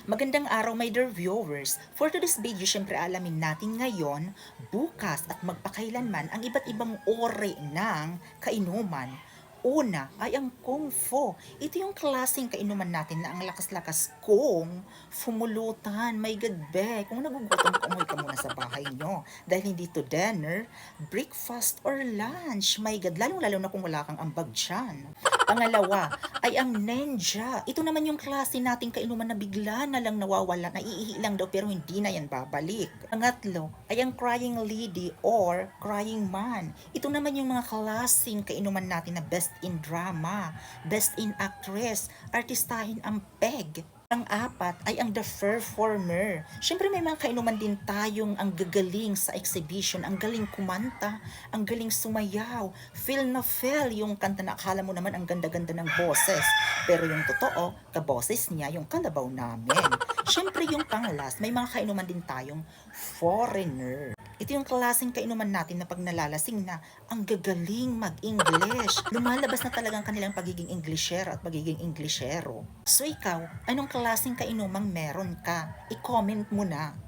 Magandang araw my dear viewers. For today's video, syempre alamin natin ngayon, bukas at magpakailanman ang iba't ibang uri ng kainuman. Una ay ang Kung Fu. Ito yung klaseng kainuman natin na ang lakas-lakas kong fumulutan. My God, be, kung nagugutom ka, umuwi ka muna sa bahay nyo. Dahil hindi to dinner, breakfast or lunch. My God, lalong-lalo na kung wala kang ambag dyan. Pangalawa ay ang Ninja. Ito naman yung klase nating kainuman na bigla na lang nawawala, naiihi lang daw pero hindi na yan babalik. Pangatlo ay ang Crying Lady or Crying Man. Ito naman yung mga klaseng kainuman natin na best in drama, best in actress, artistahin ang peg. Ang apat ay ang The Performer. Siyempre may mga kainuman din tayong ang gagaling sa exhibition, ang galing kumanta, ang galing sumayaw, feel na feel yung kanta na akala mo naman ang ganda-ganda ng boses. Pero yung totoo, kaboses niya yung kalabaw namin. Siyempre yung panglas, may mga kainuman din tayong foreigner. Ito yung klaseng kainuman natin na pag nalalasing na, ang gagaling mag-English. Lumalabas na talagang kanilang pagiging Englishero at pagiging Englishero. So ikaw, anong klaseng kainumang meron ka? I-comment mo na.